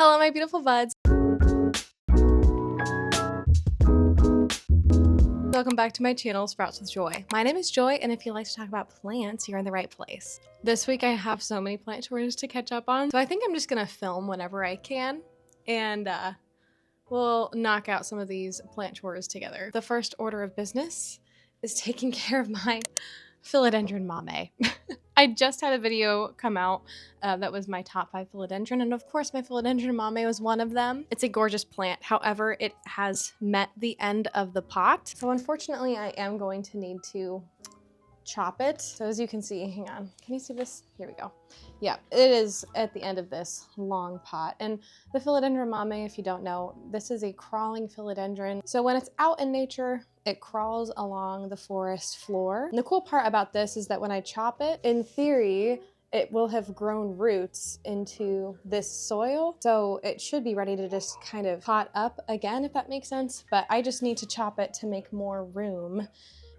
Hello, my beautiful buds. Welcome back to my channel, Sprouts with Joy. My name is Joy, and if you like to talk about plants, you're in the right place. This week I have so many plant chores to catch up on, so I think I'm just gonna film whenever I can, and we'll knock out some of these plant chores together. The first order of business is taking care of my philodendron mamei. I just had a video come out that was my top 5 philodendron, and of course my philodendron mamei was one of them. It's a gorgeous plant, however, it has met the end of the pot. So unfortunately I am going to need to chop it. So as you can see, hang on, can you see this? Here we go. Yeah, it is at the end of this long pot. And the philodendron mamei, if you don't know, this is a crawling philodendron. So when it's out in nature, it crawls along the forest floor. And the cool part about this is that when I chop it, in theory, it will have grown roots into this soil. So it should be ready to just kind of pot up again, if that makes sense. But I just need to chop it to make more room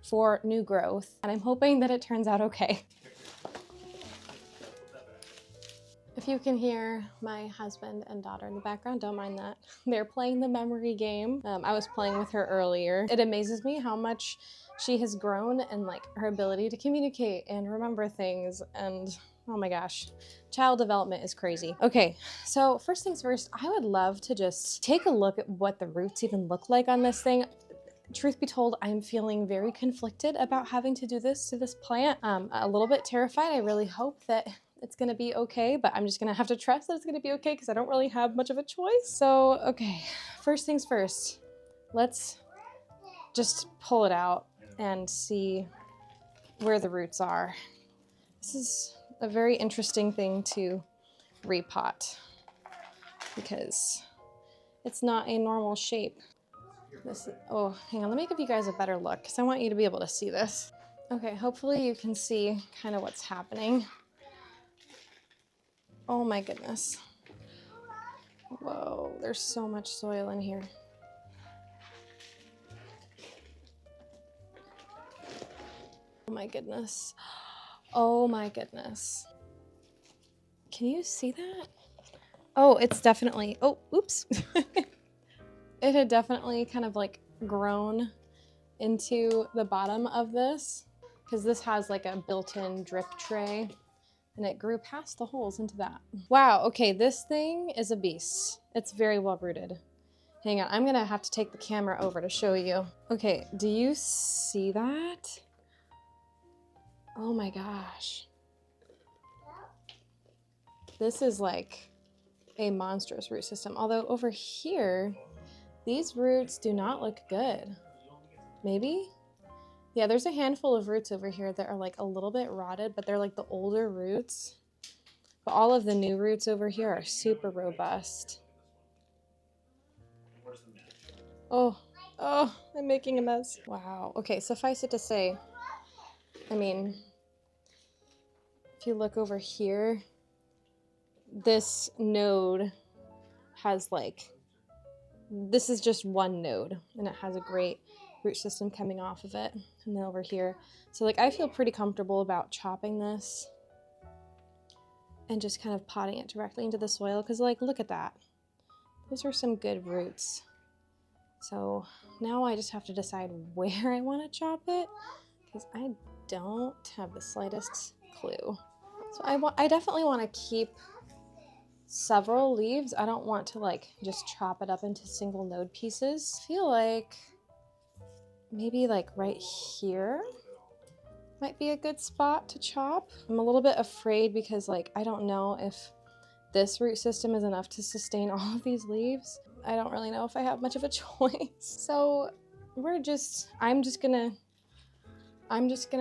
for new growth. And I'm hoping that it turns out okay. If you can hear my husband and daughter in the background, don't mind that. They're playing the memory game. I was playing with her earlier. It amazes me how much she has grown and like her ability to communicate and remember things, and oh my gosh, child development is crazy. Okay, so first things first, I would love to just take a look at what the roots even look like on this thing. Truth be told, I'm feeling very conflicted about having to do this to this plant. A little bit terrified. I really hope that it's gonna be okay, but I'm just gonna have to trust that it's gonna be okay because I don't really have much of a choice. So, okay, first things first, let's just pull it out and see where the roots are. This is a very interesting thing to repot because it's not a normal shape. Oh, hang on, let me give you guys a better look because I want you to be able to see this. Okay, hopefully you can see kind of what's happening. Oh my goodness. Whoa, there's so much soil in here. Oh my goodness. Oh my goodness. Can you see that? Oh, it's definitely, oh, oops. It had definitely kind of like grown into the bottom of this because this has like a built-in drip tray and it grew past the holes into that. Wow, okay, this thing is a beast. It's very well rooted. Hang on, I'm gonna have to take the camera over to show you. Okay, do you see that? Oh my gosh. This is like a monstrous root system. Although over here, these roots do not look good. Maybe? Yeah, there's a handful of roots over here that are like a little bit rotted, but they're like the older roots. But all of the new roots over here are super robust. Oh, I'm making a mess. Wow. Okay, suffice it to say, I mean, if you look over here, this node has like, this is just one node and it has a great root system coming off of it. And then over here, so like I feel pretty comfortable about chopping this and just kind of potting it directly into the soil because like look at that, those are some good roots. So now I just have to decide where I want to chop it because I don't have the slightest clue. So I definitely want to keep several leaves. I don't want to like just chop it up into single node pieces. I feel like maybe like right here might be a good spot to chop. I'm a little bit afraid because like I don't know if this root system is enough to sustain all of these leaves. I don't really know if I have much of a choice. So I'm just gonna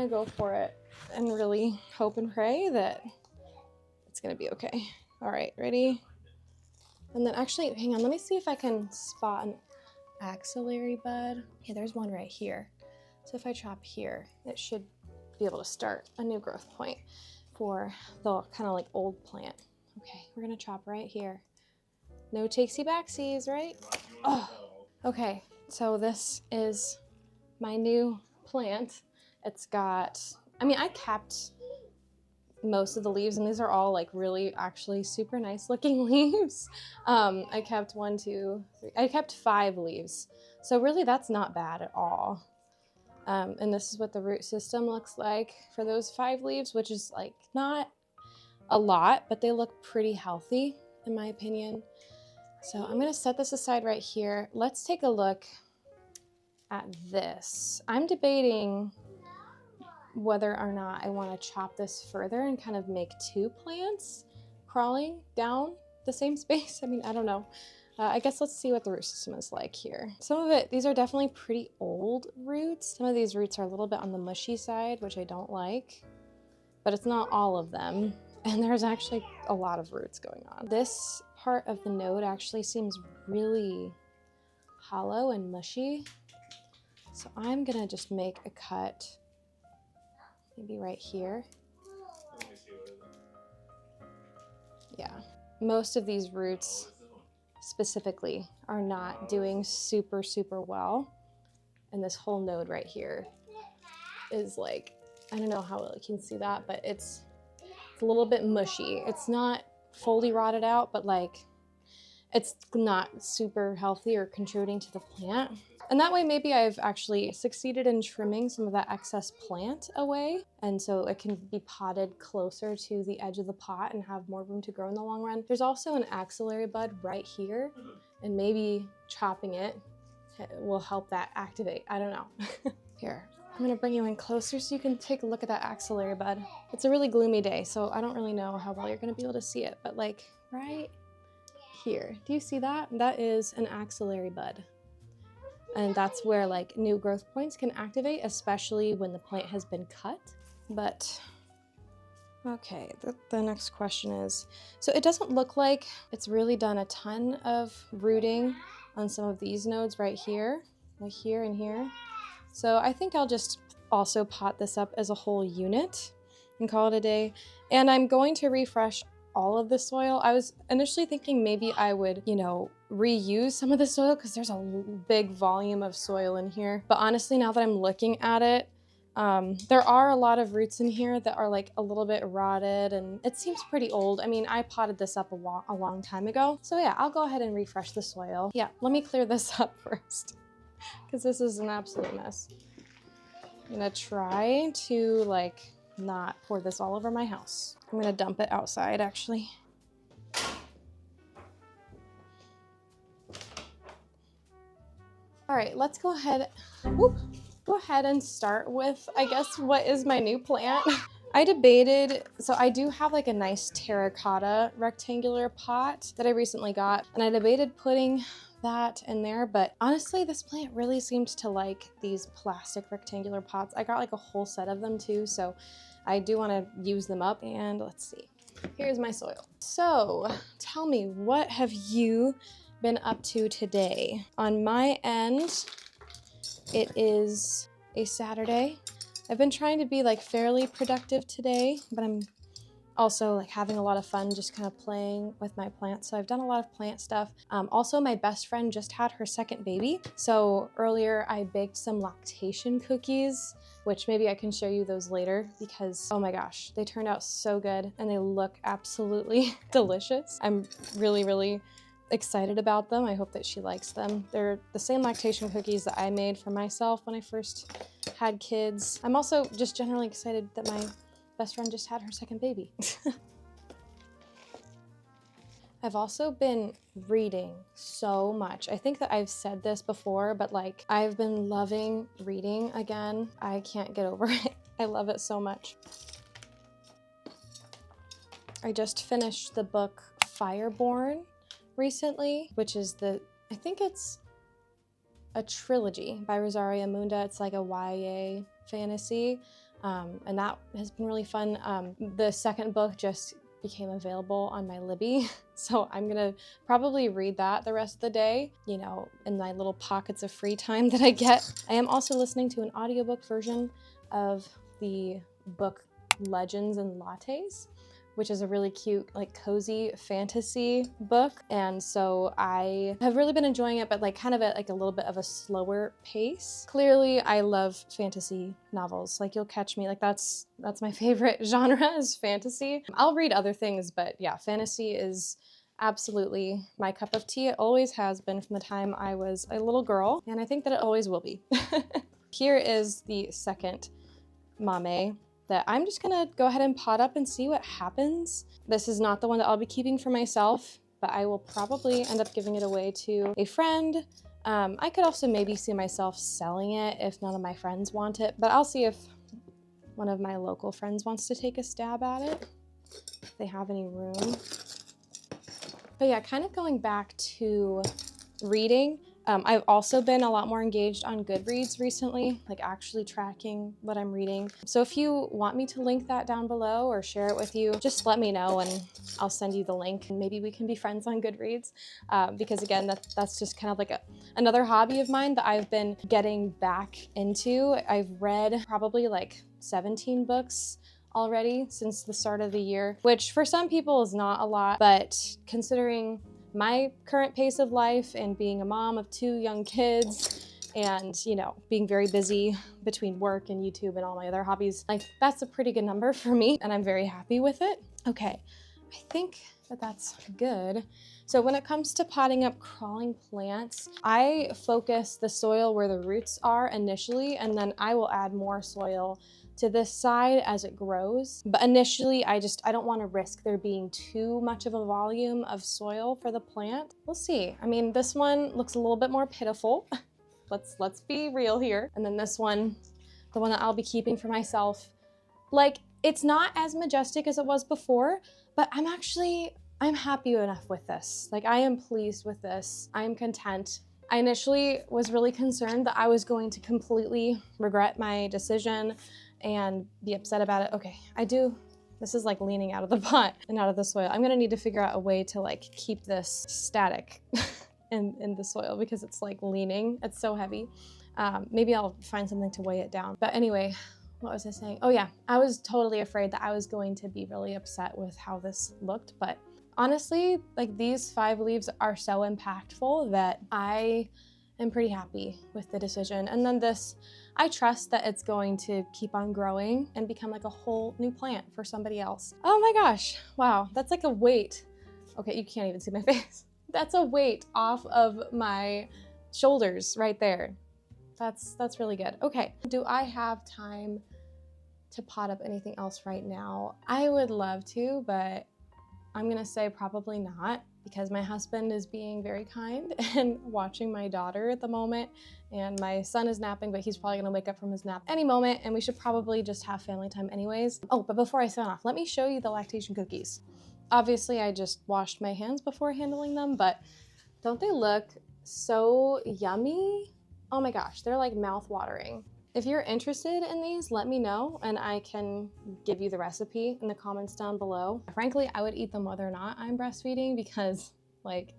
go for it and really hope and pray that it's gonna be okay. All right, ready? And then actually, hang on, let me see if I can spot an axillary bud. Okay, there's one right here. So if I chop here, it should be able to start a new growth point for the kind of like old plant. Okay, we're gonna chop right here. No takesy backsies, right? Oh, okay, so this is my new plant. It's got, I mean, I kept most of the leaves, and these are all like really actually super nice looking leaves. I kept 1, 2, 3, I kept 5 leaves. So really that's not bad at all. And this is what the root system looks like for those 5 leaves, which is like not a lot, but they look pretty healthy in my opinion. So I'm gonna set this aside right here. Let's take a look at this. I'm debating whether or not I want to chop this further and kind of make 2 plants crawling down the same space. I mean, I don't know. I guess let's see what the root system is like here. Some of it, these are definitely pretty old roots. Some of these roots are a little bit on the mushy side, which I don't like, but it's not all of them. And there's actually a lot of roots going on. This part of the node actually seems really hollow and mushy. So I'm gonna just make a cut, maybe right here. Yeah, most of these roots specifically are not doing super well, and this whole node right here is like, I don't know how well you can see that, but it's a little bit mushy. It's not fully rotted out, but like it's not super healthy or contributing to the plant. And that way maybe I've actually succeeded in trimming some of that excess plant away, and so it can be potted closer to the edge of the pot and have more room to grow in the long run. There's also an axillary bud right here, and maybe chopping it will help that activate. I don't know. Here, I'm gonna bring you in closer so you can take a look at that axillary bud. It's a really gloomy day, so I don't really know how well you're gonna be able to see it, but like right here, do you see that? That is an axillary bud. And that's where like new growth points can activate, especially when the plant has been cut. But okay, the next question is, so it doesn't look like it's really done a ton of rooting on some of these nodes right here, like here and here. So I think I'll just also pot this up as a whole unit and call it a day. And I'm going to refresh all of the soil. I was initially thinking maybe I would, you know, reuse some of the soil because there's a big volume of soil in here. But honestly, now that I'm looking at it, there are a lot of roots in here that are like a little bit rotted, and it seems pretty old. I mean, I potted this up a long time ago. So yeah, I'll go ahead and refresh the soil. Yeah, let me clear this up first because this is an absolute mess. I'm gonna try to like not pour this all over my house. I'm gonna dump it outside actually. All right, let's go ahead and start with, I guess, what is my new plant. I debated, so I do have like a nice terracotta rectangular pot that I recently got, and I debated putting that in there, but honestly, this plant really seems to like these plastic rectangular pots. I got like a whole set of them too, so I do want to use them up. And let's see, here's my soil. So tell me, what have you been up to today? On my end, it is a Saturday. I've been trying to be like fairly productive today, but I'm also like having a lot of fun just kind of playing with my plants. So I've done a lot of plant stuff. Also, my best friend just had her second baby. So earlier I baked some lactation cookies, which maybe I can show you those later because, oh my gosh, they turned out so good and they look absolutely delicious. I'm really excited about them. I hope that she likes them. They're the same lactation cookies that I made for myself when I first had kids. I'm also just generally excited that my best friend just had her second baby. I've also been reading so much. I think that I've said this before, but like I've been loving reading again. I can't get over it. I love it so much. I just finished the book Fireborn recently, which is I think it's a trilogy by Rosaria Munda. It's like a YA fantasy, and that has been really fun. The second book just became available on my Libby, so I'm gonna probably read that the rest of the day, you know, in my little pockets of free time that I get. I am also listening to an audiobook version of the book Legends and Lattes, which is a really cute, like cozy fantasy book. And so I have really been enjoying it, but like kind of at like a little bit of a slower pace. Clearly I love fantasy novels. Like you'll catch me, like that's my favorite genre is fantasy. I'll read other things, but yeah, fantasy is absolutely my cup of tea. It always has been from the time I was a little girl, and I think that it always will be. Here is the second mamei that I'm just gonna go ahead and pot up and see what happens. This is not the one that I'll be keeping for myself, but I will probably end up giving it away to a friend. I could also maybe see myself selling it if none of my friends want it, but I'll see if one of my local friends wants to take a stab at it, if they have any room. But yeah, kind of going back to reading, I've also been a lot more engaged on Goodreads recently, like actually tracking what I'm reading. So if you want me to link that down below or share it with you, just let me know and I'll send you the link and maybe we can be friends on Goodreads. Because again, that's just kind of like another hobby of mine that I've been getting back into. I've read probably like 17 books already since the start of the year, which for some people is not a lot, but considering my current pace of life and being a mom of 2 young kids and, you know, being very busy between work and YouTube and all my other hobbies, like that's a pretty good number for me and I'm very happy with it. Okay, I think that that's good. So when it comes to potting up crawling plants, I focus the soil where the roots are initially, and then I will add more soil to this side as it grows. But initially, I don't want to risk there being too much of a volume of soil for the plant. We'll see. I mean, this one looks a little bit more pitiful. Let's be real here. And then this one, the one that I'll be keeping for myself, like it's not as majestic as it was before, but I'm happy enough with this. Like I am pleased with this. I am content. I initially was really concerned that I was going to completely regret my decision and be upset about it. Okay, this is like leaning out of the pot and out of the soil. I'm gonna need to figure out a way to like keep this static in the soil because it's like leaning, it's so heavy. Maybe I'll find something to weigh it down. But anyway, what was I saying? Oh yeah, I was totally afraid that I was going to be really upset with how this looked, but honestly, like these 5 leaves are so impactful that I am pretty happy with the decision. And then this, I trust that it's going to keep on growing and become like a whole new plant for somebody else. Oh my gosh, wow, that's like a weight. Okay, you can't even see my face. That's a weight off of my shoulders right there. That's really good. Okay, do I have time to pot up anything else right now? I would love to, but I'm gonna say probably not because my husband is being very kind and watching my daughter at the moment, and my son is napping, but he's probably gonna wake up from his nap any moment, and we should probably just have family time anyways. Oh, but before I sign off, let me show you the lactation cookies. Obviously, I just washed my hands before handling them, but don't they look so yummy? Oh my gosh, they're like mouth-watering. If you're interested in these, let me know and I can give you the recipe in the comments down below. Frankly, I would eat them whether or not I'm breastfeeding because like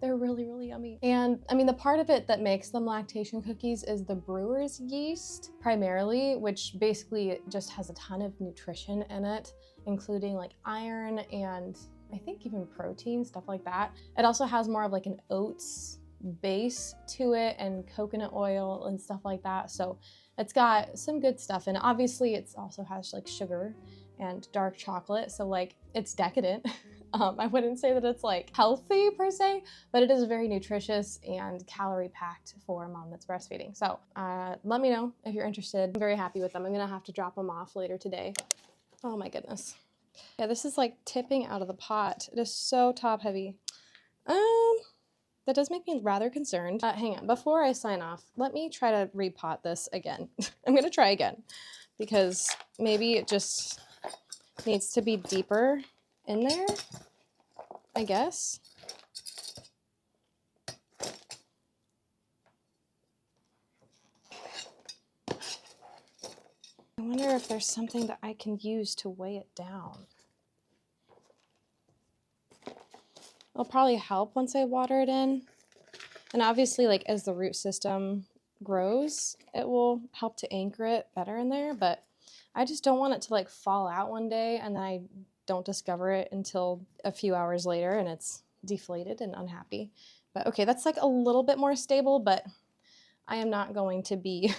they're really, really yummy. And I mean, the part of it that makes them lactation cookies is the brewer's yeast primarily, which basically just has a ton of nutrition in it, including like iron and I think even protein, stuff like that. It also has more of like an oats base to it and coconut oil and stuff like that. So it's got some good stuff in it. Obviously, it also has like sugar and dark chocolate. So like it's decadent. I wouldn't say that it's like healthy per se, but it is very nutritious and calorie packed for a mom that's breastfeeding. So let me know if you're interested. I'm very happy with them. I'm gonna have to drop them off later today. Oh my goodness. Yeah, this is like tipping out of the pot. It is so top heavy. That does make me rather concerned. Hang on, before I sign off, let me try to repot this again. I'm gonna try again because maybe it just needs to be deeper in there, I guess. I wonder if there's something that I can use to weigh it down. It'll probably help once I water it in. And obviously, like as the root system grows, it will help to anchor it better in there, but I just don't want it to like fall out one day and then I don't discover it until a few hours later and it's deflated and unhappy. But okay, that's like a little bit more stable, but I am not going to be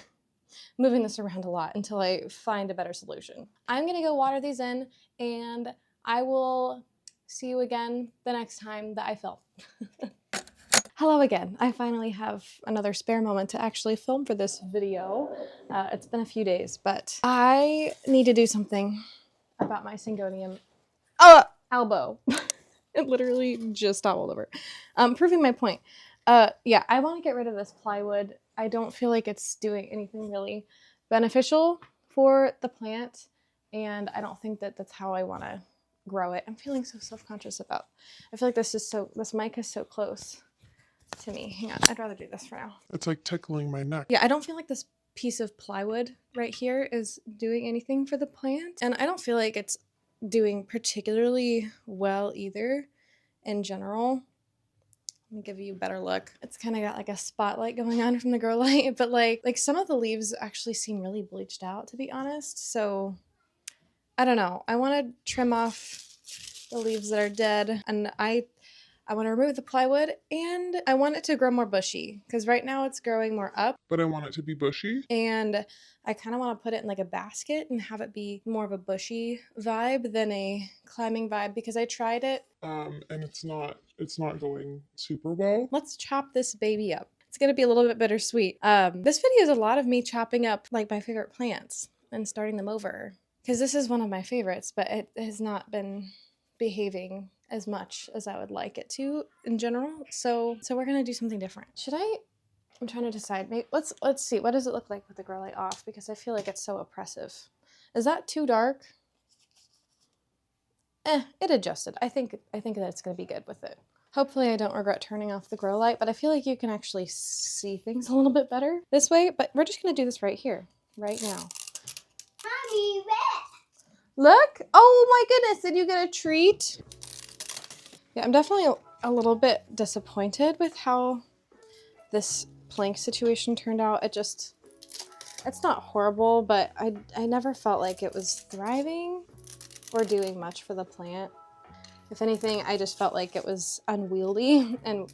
moving this around a lot until I find a better solution. I'm gonna go water these in, and I will see you again the next time that I film. Hello again. I finally have another spare moment to actually film for this video. It's been a few days, but I need to do something about my syngonium albo. It literally just toppled over. Proving my point. Yeah, I want to get rid of this plywood. I don't feel like it's doing anything really beneficial for the plant, and I don't think that that's how I want to grow it. I'm feeling so self-conscious about. I feel like this mic is so close to me. Hang on, I'd rather do this for now. It's like tickling my neck. Yeah, I don't feel like this piece of plywood right here is doing anything for the plant, and I don't feel like it's doing particularly well either in general. Let me give you a better look. It's kind of got like a spotlight going on from the grow light, but like some of the leaves actually seem really bleached out, to be honest. So I don't know. I want to trim off the leaves that are dead, and I want to remove the plywood, and I want it to grow more bushy, because right now it's growing more up. But I want it to be bushy. And I kind of want to put it in like a basket and have it be more of a bushy vibe than a climbing vibe, because I tried it. And it's not going super well. Let's chop this baby up. It's going to be a little bit bittersweet. This video is a lot of me chopping up like my favorite plants and starting them over, because this is one of my favorites, but it has not been behaving as much as I would like it to in general. So we're gonna do something different. I'm trying to decide. Maybe let's see. What does it look like with the grow light off? Because I feel like it's so oppressive. Is that too dark? It adjusted. I think that it's gonna be good with it. Hopefully I don't regret turning off the grow light, but I feel like you can actually see things a little bit better this way. But we're just gonna do this right here, right now. Mommy, Look! Oh my goodness, did you get a treat? Yeah, I'm definitely a little bit disappointed with how this plank situation turned out. It's not horrible, but I never felt like it was thriving or doing much for the plant. If anything, I just felt like it was unwieldy and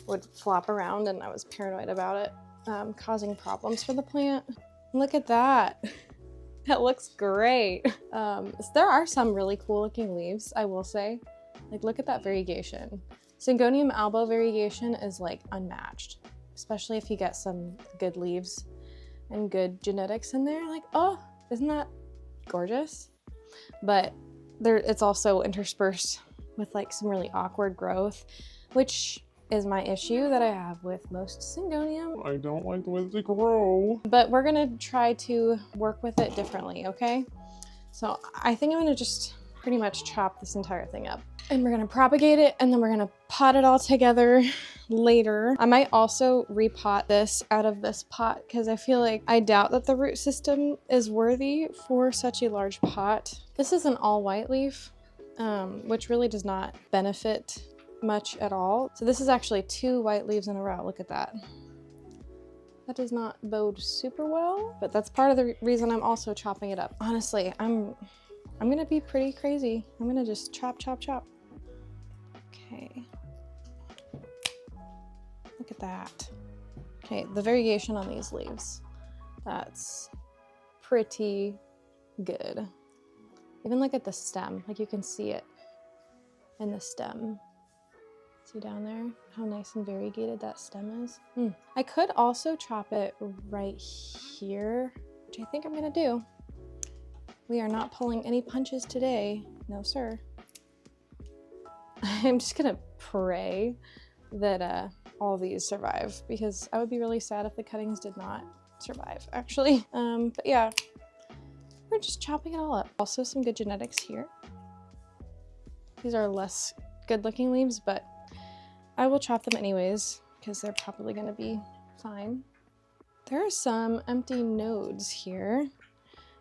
would flop around, and I was paranoid about it, causing problems for the plant. Look at that. That looks great. There are some really cool looking leaves, I will say. Like, look at that variegation. Syngonium albo variegation is like unmatched, especially if you get some good leaves and good genetics in there. Like, oh, isn't that gorgeous? But it's also interspersed with like some really awkward growth, which is my issue that I have with most syngonium. I don't like the way they grow. But we're gonna try to work with it differently, okay? So I think I'm gonna just pretty much chop this entire thing up. And we're gonna propagate it, and then we're gonna pot it all together later. I might also repot this out of this pot, because I feel like I doubt that the root system is worthy for such a large pot. This is an all white leaf, which really does not benefit much at all. So this is actually 2 white leaves in a row. Look at that. That does not bode super well, but that's part of the reason I'm also chopping it up. Honestly, I'm gonna be pretty crazy. I'm gonna just chop, chop, chop. Okay. Look at that. Okay, the variegation on these leaves. That's pretty good. Even look at the stem, like you can see it in the stem. See down there how nice and variegated that stem is? I could also chop it right here, which I think I'm gonna do. We are not pulling any punches today. No, sir. I'm just gonna pray that all these survive, because I would be really sad if the cuttings did not survive, actually. But yeah, we're just chopping it all up. Also some good genetics here. These are less good looking leaves, but I will chop them anyways, because they're probably gonna be fine. There are some empty nodes here,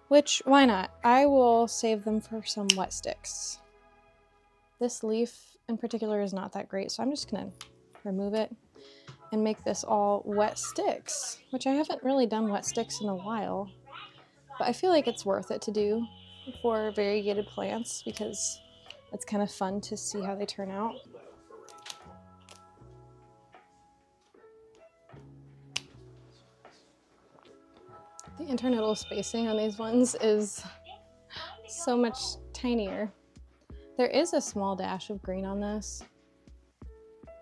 which, why not? I will save them for some wet sticks. This leaf in particular is not that great, so I'm just gonna remove it and make this all wet sticks, which I haven't really done wet sticks in a while, but I feel like it's worth it to do for variegated plants, because it's kind of fun to see how they turn out. The internodal spacing on these ones is so much tinier. There is a small dash of green on this,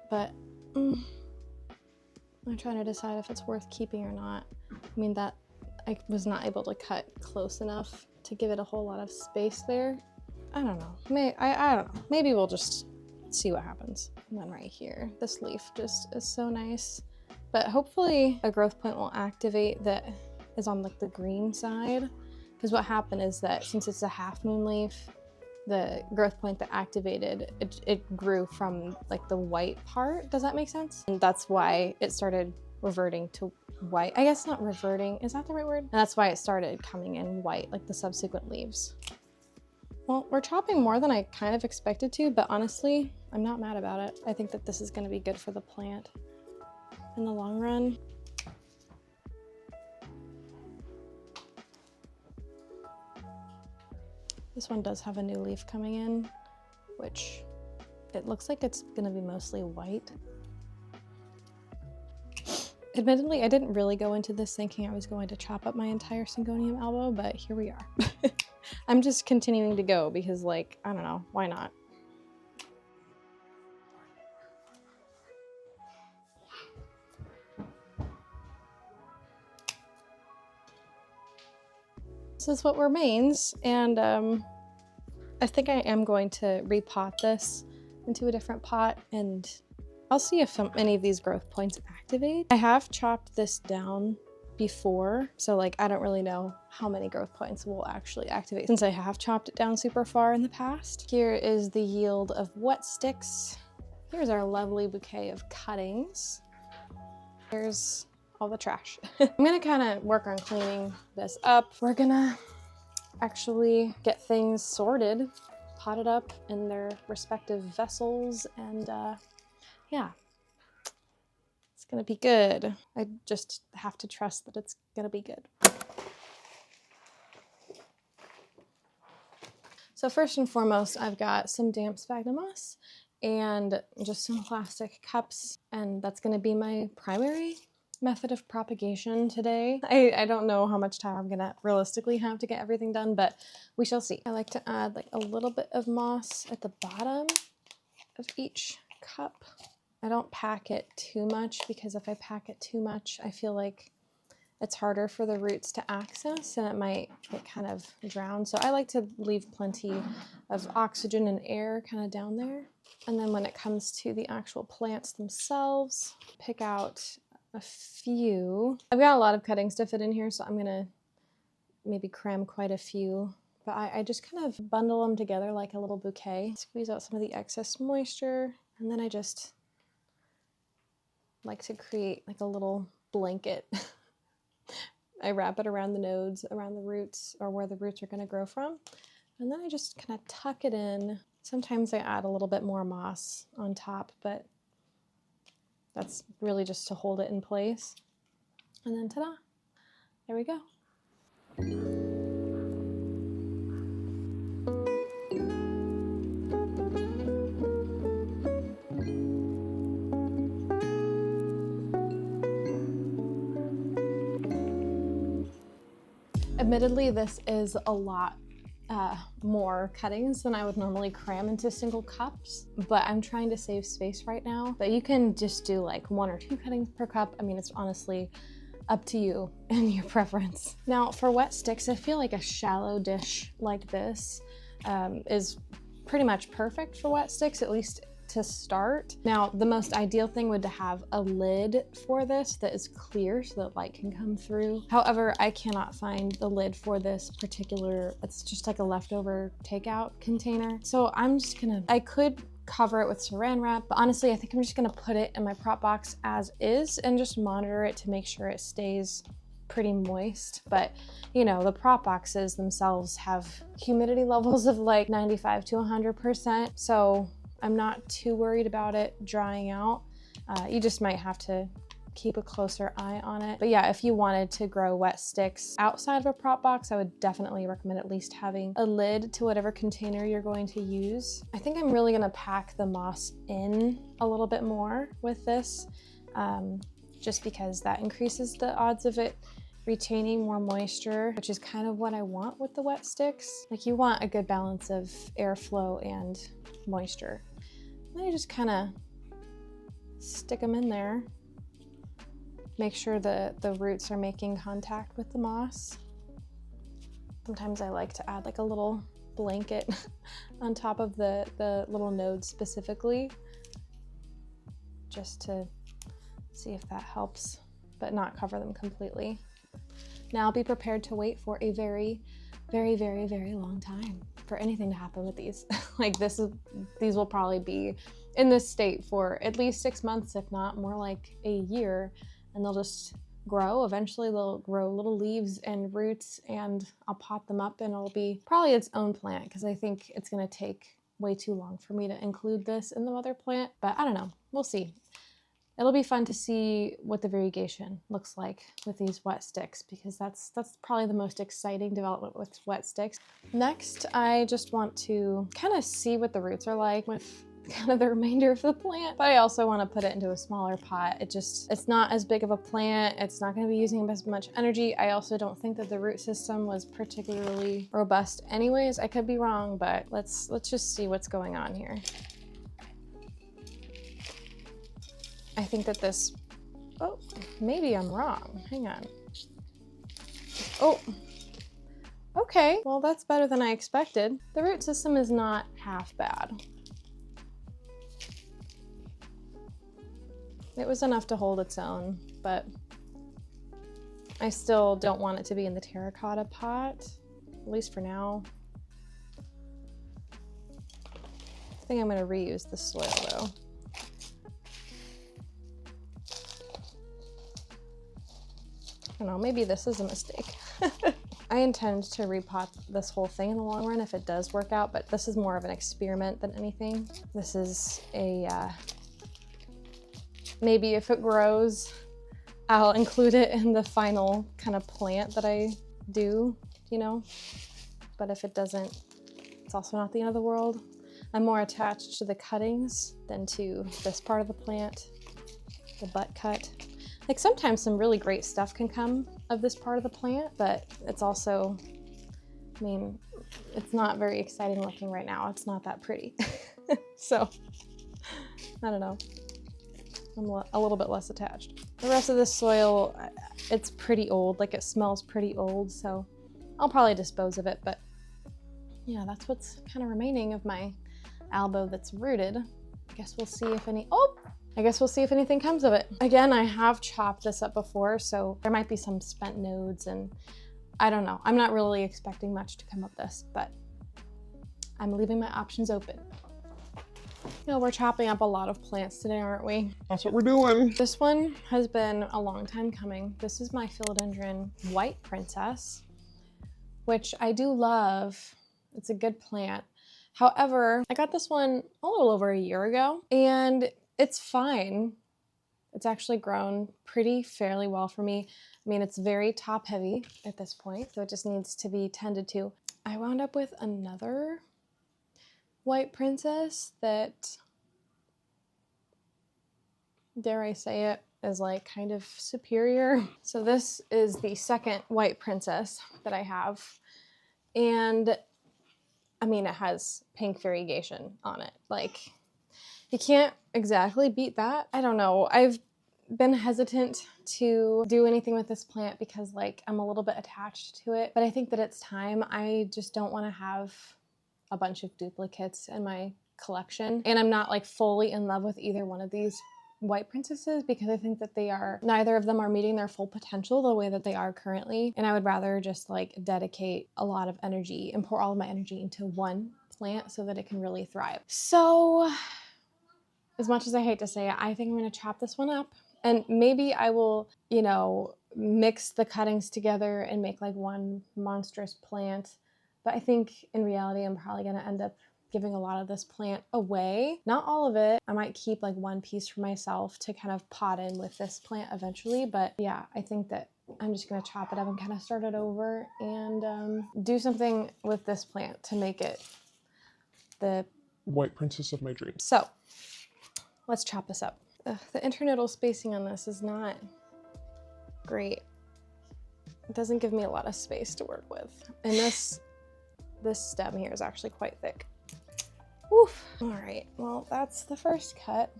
but I'm trying to decide if it's worth keeping or not. I mean, that I was not able to cut close enough to give it a whole lot of space there. I don't know. I don't know. Maybe we'll just see what happens. And then right here, this leaf just is so nice. But hopefully a growth point will activate that is on like the green side. Because what happened is that since it's a half moon leaf, the growth point that activated, it grew from like the white part. Does that make sense? And that's why it started reverting to white. I guess not reverting, is that the right word? And that's why it started coming in white, like the subsequent leaves. Well, we're chopping more than I kind of expected to, but honestly, I'm not mad about it. I think that this is gonna be good for the plant in the long run. This one does have a new leaf coming in, which it looks like it's gonna be mostly white. Admittedly, I didn't really go into this thinking I was going to chop up my entire syngonium albo, but here we are. I'm just continuing to go because, like, I don't know, why not? This is what remains, and I think I am going to repot this into a different pot, and I'll see if any of these growth points activate. I have chopped this down before, so like I don't really know how many growth points will actually activate since I have chopped it down super far in the past. Here is the yield of wet sticks. Here's our lovely bouquet of cuttings. Here's all the trash. I'm gonna kind of work on cleaning this up. We're gonna actually get things sorted, potted up in their respective vessels, and yeah, it's gonna be good. I just have to trust that it's gonna be good. So first and foremost, I've got some damp sphagnum moss and just some plastic cups, and that's gonna be my primary method of propagation today. I don't know how much time I'm gonna realistically have to get everything done, but we shall see. I like to add like a little bit of moss at the bottom of each cup. I don't pack it too much because if I pack it too much, I feel like it's harder for the roots to access and it might get kind of drowned. So I like to leave plenty of oxygen and air kind of down there. And then when it comes to the actual plants themselves, pick out a few. I've got a lot of cuttings to fit in here, so I'm gonna maybe cram quite a few, but I just kind of bundle them together like a little bouquet, squeeze out some of the excess moisture, and then I just like to create like a little blanket. I wrap it around the nodes, around the roots, or where the roots are gonna grow from, and then I just kind of tuck it in. Sometimes I add a little bit more moss on top, but that's really just to hold it in place. And then ta-da, there we go. Admittedly, this is a lot more cuttings than I would normally cram into single cups, but I'm trying to save space right now. But you can just do like 1 or 2 cuttings per cup. I mean, it's honestly up to you and your preference. Now for wet sticks, I feel like a shallow dish like this is pretty much perfect for wet sticks, at least to start. Now, the most ideal thing would to have a lid for this that is clear so that light can come through. However, I cannot find the lid for this particular, it's just like a leftover takeout container. So I'm just gonna, I could cover it with saran wrap, but honestly, I think I'm just gonna put it in my prop box as is and just monitor it to make sure it stays pretty moist. But you know, the prop boxes themselves have humidity levels of like 95 to 100%. So I'm not too worried about it drying out. You just might have to keep a closer eye on it. But yeah, if you wanted to grow wet sticks outside of a prop box, I would definitely recommend at least having a lid to whatever container you're going to use. I think I'm really gonna pack the moss in a little bit more with this, just because that increases the odds of it retaining more moisture, which is kind of what I want with the wet sticks. Like, you want a good balance of airflow and moisture. And then you just kind of stick them in there. Make sure the roots are making contact with the moss. Sometimes I like to add like a little blanket on top of the little nodes specifically, just to see if that helps, but not cover them completely. Now be prepared to wait for a very, very, very, very long time for anything to happen with these. Like, these will probably be in this state for at least 6 months, if not more like a year, and they'll just grow. Eventually they'll grow little leaves and roots, and I'll pot them up and it'll be probably its own plant, because I think it's gonna take way too long for me to include this in the mother plant, but I don't know, we'll see. It'll be fun to see what the variegation looks like with these wet sticks, because that's probably the most exciting development with wet sticks. Next, I just want to kind of see what the roots are like with kind of the remainder of the plant, but I also want to put it into a smaller pot. It's not as big of a plant. It's not going to be using as much energy. I also don't think that the root system was particularly robust anyways. I could be wrong, but let's just see what's going on here. I think that this, oh, maybe I'm wrong. Hang on. Oh, okay. Well, that's better than I expected. The root system is not half bad. It was enough to hold its own, but I still don't want it to be in the terracotta pot, at least for now. I think I'm gonna reuse the soil though. I don't know, maybe this is a mistake. I intend to repot this whole thing in the long run if it does work out, but this is more of an experiment than anything. This is a, maybe if it grows, I'll include it in the final kind of plant that I do, you know? But if it doesn't, it's also not the end of the world. I'm more attached to the cuttings than to this part of the plant, the butt cut. Like, sometimes some really great stuff can come of this part of the plant, but it's also, I mean, it's not very exciting looking right now. It's not that pretty. So, I don't know. I'm a little bit less attached. The rest of this soil, it's pretty old. Like, it smells pretty old, so I'll probably dispose of it, but yeah, that's what's kind of remaining of my albo that's rooted. I guess we'll see if anything comes of it. Again, I have chopped this up before, so there might be some spent nodes, and I don't know. I'm not really expecting much to come of this, but I'm leaving my options open. You know, we're chopping up a lot of plants today, aren't we? That's what we're doing. This one has been a long time coming. This is my philodendron white princess, which I do love. It's a good plant. However, I got this one a little over a year ago, and it's fine. It's actually grown fairly well for me. I mean, it's very top heavy at this point, so it just needs to be tended to. I wound up with another white princess that, dare I say it, is like kind of superior. So this is the second white princess that I have. And I mean, it has pink variegation on it. Like, you can't exactly beat that. I don't know. I've been hesitant to do anything with this plant because, like, I'm a little bit attached to it, but I think that it's time. I just don't want to have a bunch of duplicates in my collection. And I'm not like fully in love with either one of these white princesses because I think that neither of them are meeting their full potential the way that they are currently. And I would rather just like dedicate a lot of energy and pour all of my energy into one plant so that it can really thrive. So as much as I hate to say it, I think I'm going to chop this one up, and maybe I will, you know, mix the cuttings together and make like one monstrous plant. But I think in reality, I'm probably going to end up giving a lot of this plant away. Not all of it. I might keep like one piece for myself to kind of pot in with this plant eventually. But yeah, I think that I'm just gonna chop it up and kind of start it over and do something with this plant to make it the White princess of my dreams. So let's chop this up. The internodal spacing on this is not great. It doesn't give me a lot of space to work with. And this stem here is actually quite thick. Oof. All right, well, that's the first cut.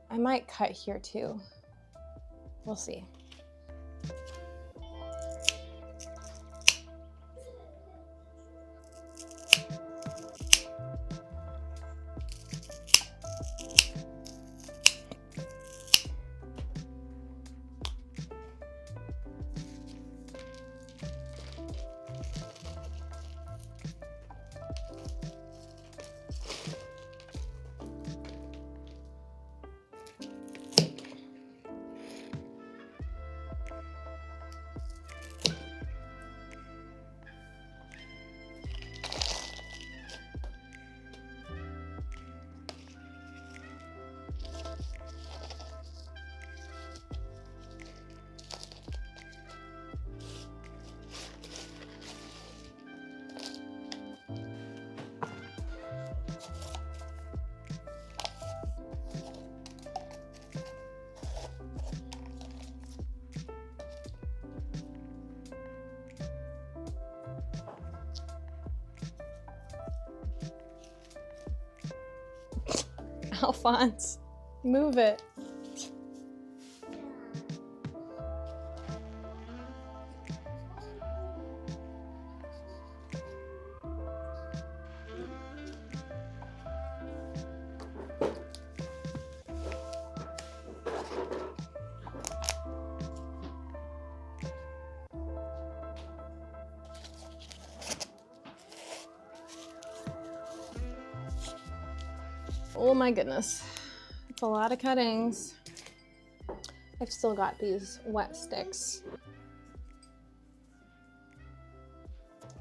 I might cut here too. We'll see. Alphonse, move it. Oh my goodness, it's a lot of cuttings. I've still got these wet sticks.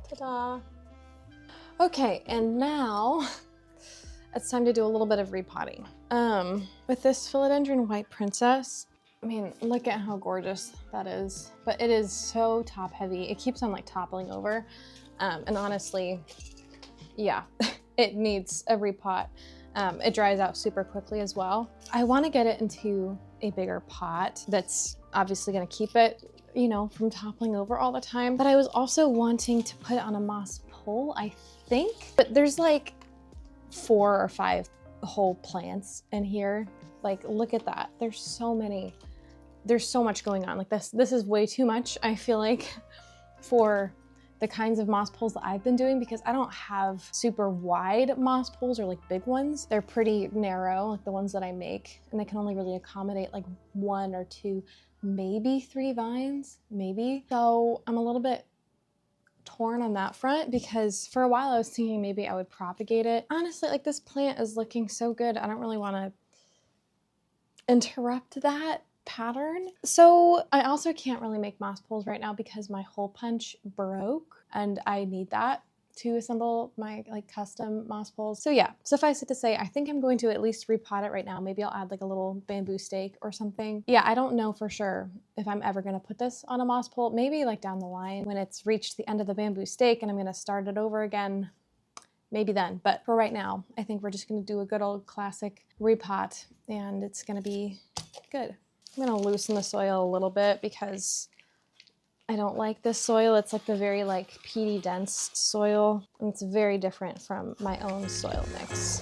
Ta-da. Okay, and now it's time to do a little bit of repotting. With this philodendron white princess, I mean, look at how gorgeous that is, but it is so top heavy. It keeps on like toppling over. And honestly, yeah, it needs a repot. It dries out super quickly as well. I want to get it into a bigger pot that's obviously going to keep it, you know, from toppling over all the time. But I was also wanting to put it on a moss pole, I think. But there's like 4 or 5 whole plants in here. Like, look at that. There's so many. There's so much going on. Like this is way too much, I feel like, for the kinds of moss poles that I've been doing, because I don't have super wide moss poles or like big ones. They're pretty narrow, like the ones that I make, and they can only really accommodate like 1 or 2, maybe 3 vines, maybe. So I'm a little bit torn on that front, because for a while I was thinking maybe I would propagate it. Honestly, like this plant is looking so good, I don't really want to interrupt that pattern. So I also can't really make moss poles right now because my hole punch broke and I need that to assemble my like custom moss poles. So yeah, suffice it to say, I think I'm going to at least repot it right now. Maybe I'll add like a little bamboo stake or something. Yeah, I don't know for sure if I'm ever going to put this on a moss pole. Maybe like down the line when it's reached the end of the bamboo stake and I'm going to start it over again. Maybe then, but for right now, I think we're just going to do a good old classic repot and it's going to be good. I'm going to loosen the soil a little bit because I don't like this soil. It's like the very like peaty dense soil, and it's very different from my own soil mix.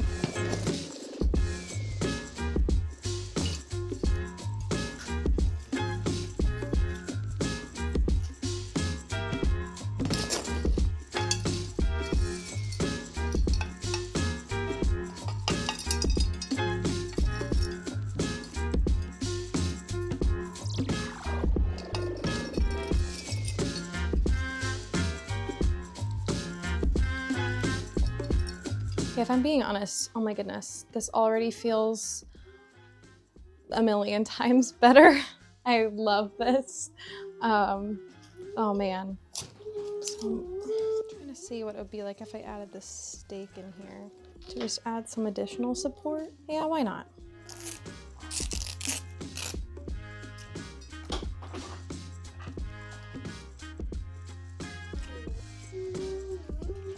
If I'm being honest, oh my goodness, this already feels a million times better. I love this. Oh man. So I'm trying to see what it would be like if I added this stake in here to just add some additional support. Yeah, why not?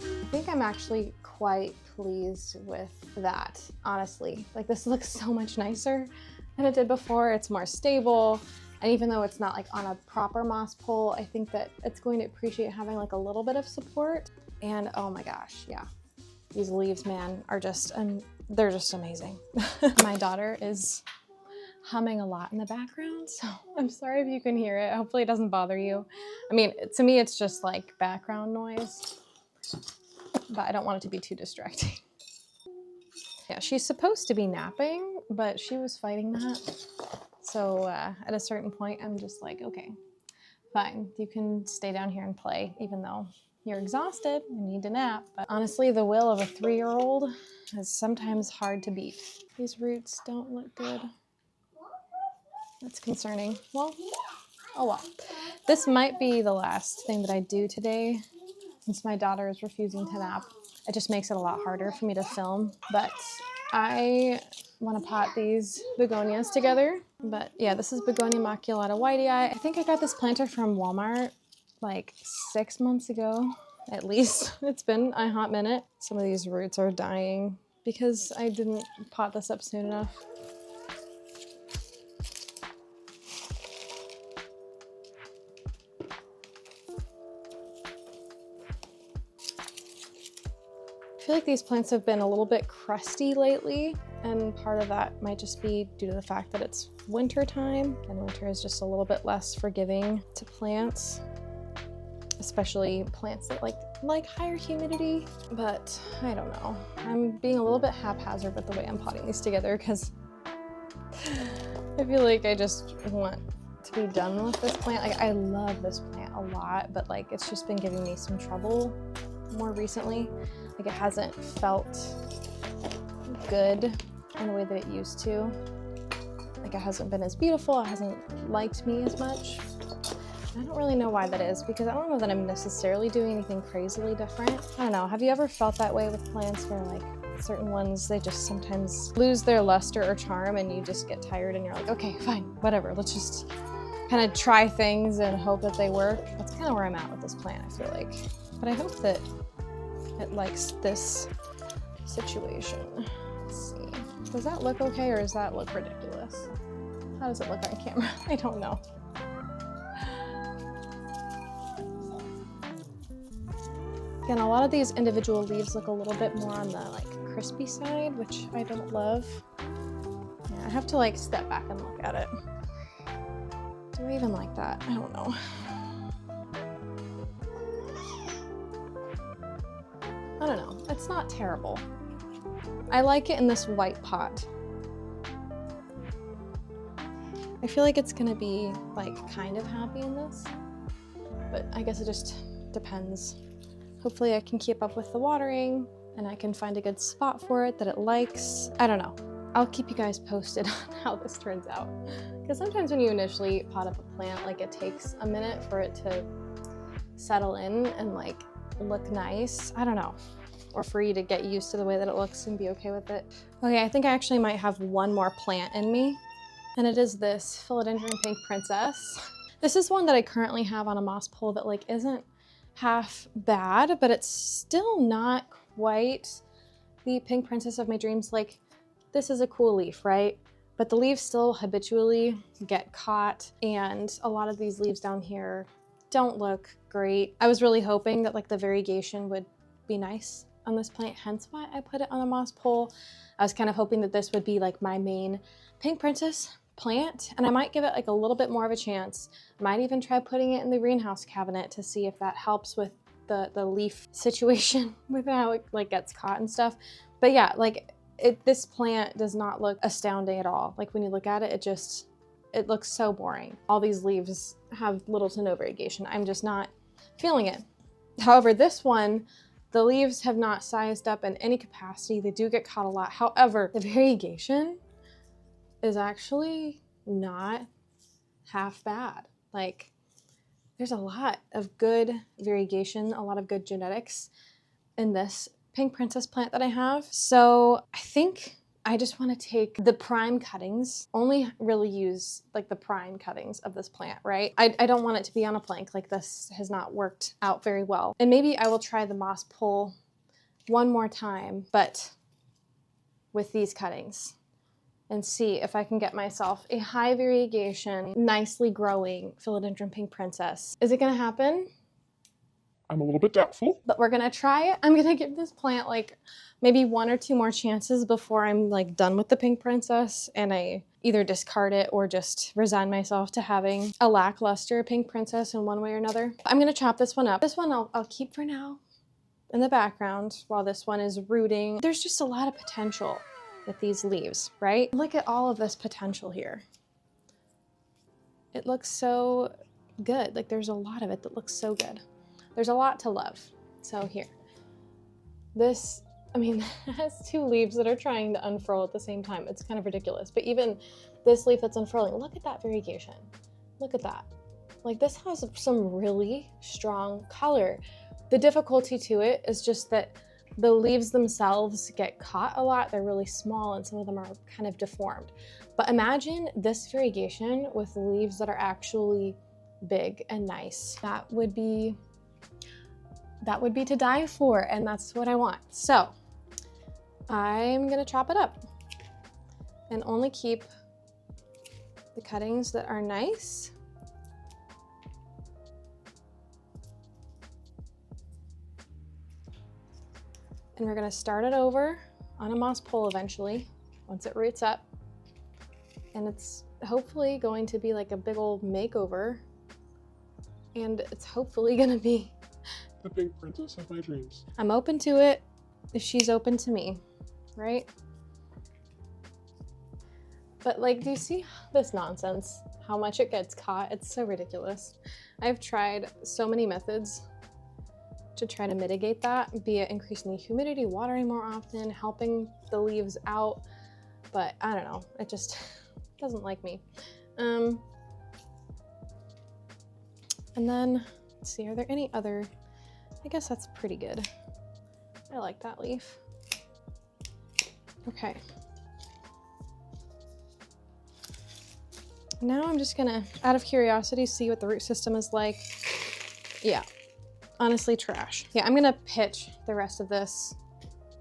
I think I'm actually quite pleased with that, honestly. Like, this looks so much nicer than it did before. It's more stable. And even though it's not like on a proper moss pole, I think that it's going to appreciate having like a little bit of support. And oh my gosh, yeah. These leaves, man, are just, they're just amazing. My daughter is humming a lot in the background, so I'm sorry if you can hear it. Hopefully it doesn't bother you. I mean, to me, it's just like background noise, but I don't want it to be too distracting. Yeah, she's supposed to be napping, but she was fighting that. So at a certain point, I'm just like, okay, fine. You can stay down here and play, even though you're exhausted and need to nap. But honestly, the will of a 3-year-old is sometimes hard to beat. These roots don't look good. That's concerning. Well, oh well. This might be the last thing that I do today, since my daughter is refusing to nap. It just makes it a lot harder for me to film, but I want to pot these begonias together. But yeah, this is begonia maculata wightii. I think I got this planter from Walmart like 6 months ago, at least. It's been a hot minute. Some of these roots are dying because I didn't pot this up soon enough. I feel like these plants have been a little bit crusty lately, and part of that might just be due to the fact that it's winter time, and winter is just a little bit less forgiving to plants, especially plants that like higher humidity. But I don't know. I'm being a little bit haphazard with the way I'm potting these together because I feel like I just want to be done with this plant. Like, I love this plant a lot, but like it's just been giving me some trouble more recently. Like, it hasn't felt good in the way that it used to. Like, it hasn't been as beautiful, it hasn't liked me as much. I don't really know why that is, because I don't know that I'm necessarily doing anything crazily different. I don't know, have you ever felt that way with plants where like certain ones, they just sometimes lose their luster or charm and you just get tired and you're like, okay, fine, whatever, let's just kind of try things and hope that they work? That's kind of where I'm at with this plant, I feel like. But I hope that it likes this situation. Let's see. Does that look okay, or does that look ridiculous? How does it look on camera? I don't know. Again, a lot of these individual leaves look a little bit more on the like crispy side, which I don't love. Yeah, I have to like step back and look at it. Do I even like that? I don't know. I don't know, it's not terrible. I like it in this white pot. I feel like it's gonna be like kind of happy in this, but I guess it just depends. Hopefully I can keep up with the watering and I can find a good spot for it that it likes. I don't know. I'll keep you guys posted on how this turns out. Because sometimes when you initially pot up a plant, like it takes a minute for it to settle in and like look nice. I don't know. Or for you to get used to the way that it looks and be okay with it. Okay, I think I actually might have one more plant in me. And it is this philodendron pink princess. This is one that I currently have on a moss pole that like isn't half bad, but it's still not quite the pink princess of my dreams. Like, this is a cool leaf, right? But the leaves still habitually get caught, and a lot of these leaves down here don't look great. I was really hoping that like the variegation would be nice on this plant, hence why I put it on a moss pole. I was kind of hoping that this would be like my main pink princess plant, and I might give it like a little bit more of a chance. Might even try putting it in the greenhouse cabinet to see if that helps with the leaf situation with how it like gets caught and stuff. But yeah, like this plant does not look astounding at all. Like when you look at it, it looks so boring. All these leaves have little to no variegation. I'm just not feeling it. However, this one, the leaves have not sized up in any capacity. They do get caught a lot. However, the variegation is actually not half bad. Like, there's a lot of good variegation, a lot of good genetics in this pink princess plant that I have. So I think I just want to take the prime cuttings, only really use like the prime cuttings of this plant, right? I don't want it to be on a plank, like this has not worked out very well. And maybe I will try the moss pull one more time, but with these cuttings, and see if I can get myself a high variegation, nicely growing philodendron pink princess. Is it gonna happen? I'm a little bit doubtful. But we're gonna try it. I'm gonna give this plant like maybe 1 or 2 more chances before I'm like done with the pink princess and I either discard it or just resign myself to having a lackluster pink princess in one way or another. I'm gonna chop this one up. This one I'll keep for now in the background while this one is rooting. There's just a lot of potential with these leaves, right? Look at all of this potential here. It looks so good. Like there's a lot of it that looks so good. There's a lot to love. So here, this, I mean, it has 2 leaves that are trying to unfurl at the same time. It's kind of ridiculous, but even this leaf that's unfurling, look at that variegation. Look at that. Like this has some really strong color. The difficulty to it is just that the leaves themselves get caught a lot. They're really small and some of them are kind of deformed. But imagine this variegation with leaves that are actually big and nice. That would be to die for, and that's what I want. So I'm gonna chop it up and only keep the cuttings that are nice. And we're gonna start it over on a moss pole eventually, once it roots up. And it's hopefully going to be like a big old makeover. And it's hopefully gonna be The pink princess of my dreams. I'm open to it if she's open to me, right? But like, do you see this nonsense? How much it gets caught? It's so ridiculous. I've tried so many methods to try to mitigate that, be it increasing the humidity, watering more often, helping the leaves out, but I don't know, it just doesn't like me. And then, let's see, are there any other, I guess that's pretty good. I like that leaf. Okay. Now I'm just gonna, out of curiosity, see what the root system is like. Yeah, honestly trash. Yeah, I'm gonna pitch the rest of this.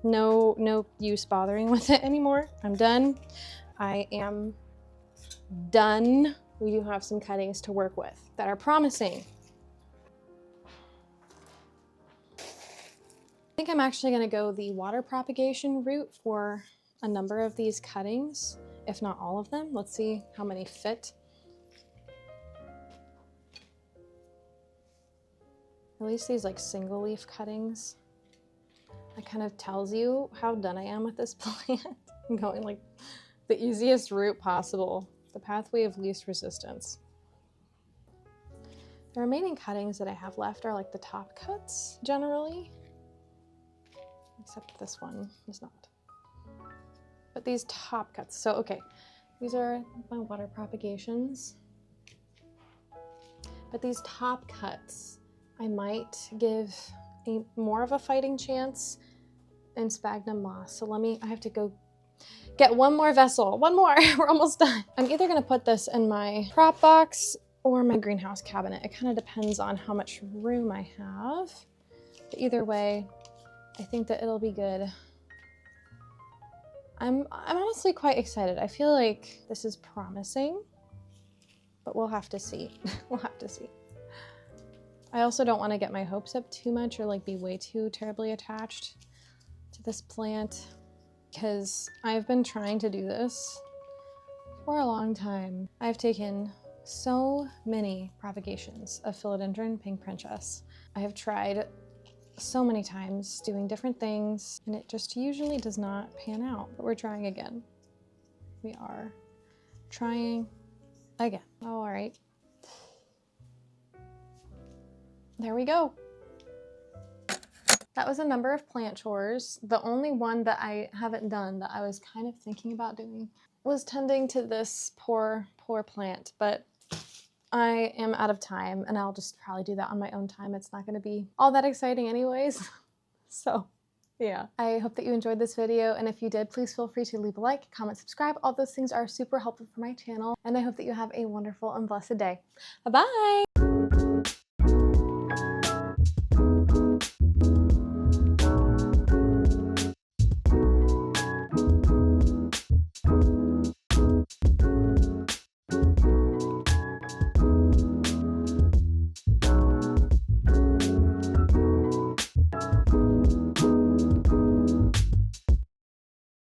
No use bothering with it anymore. I'm done. I am done. We do have some cuttings to work with that are promising. I think I'm actually gonna go the water propagation route for a number of these cuttings, if not all of them. Let's see how many fit. At least these like single leaf cuttings. That kind of tells you how done I am with this plant. I'm going like the easiest route possible, the pathway of least resistance. The remaining cuttings that I have left are like the top cuts generally, except this one is not. But these top cuts, so okay, these are my water propagations. But these top cuts, I might give more of a fighting chance in sphagnum moss. So I have to go get one more vessel. One more, we're almost done. I'm either gonna put this in my prop box or my greenhouse cabinet. It kind of depends on how much room I have. But either way, I think that it'll be good. I'm honestly quite excited. I feel like this is promising, but we'll have to see. We'll have to see. I also don't want to get my hopes up too much or like be way too terribly attached to this plant because I've been trying to do this for a long time. I've taken so many propagations of philodendron pink princess. I have tried so many times doing different things and it just usually does not pan out, but we're trying again. We are trying again. Oh, all right. There we go. That was a number of plant chores. The only one that I haven't done that I was kind of thinking about doing was tending to this poor plant, but I am out of time, and I'll just probably do that on my own time. It's not going to be all that exciting anyways. So yeah, I hope that you enjoyed this video, and if you did, please feel free to leave a like, comment, subscribe. All those things are super helpful for my channel, and I hope that you have a wonderful and blessed day. Bye-bye!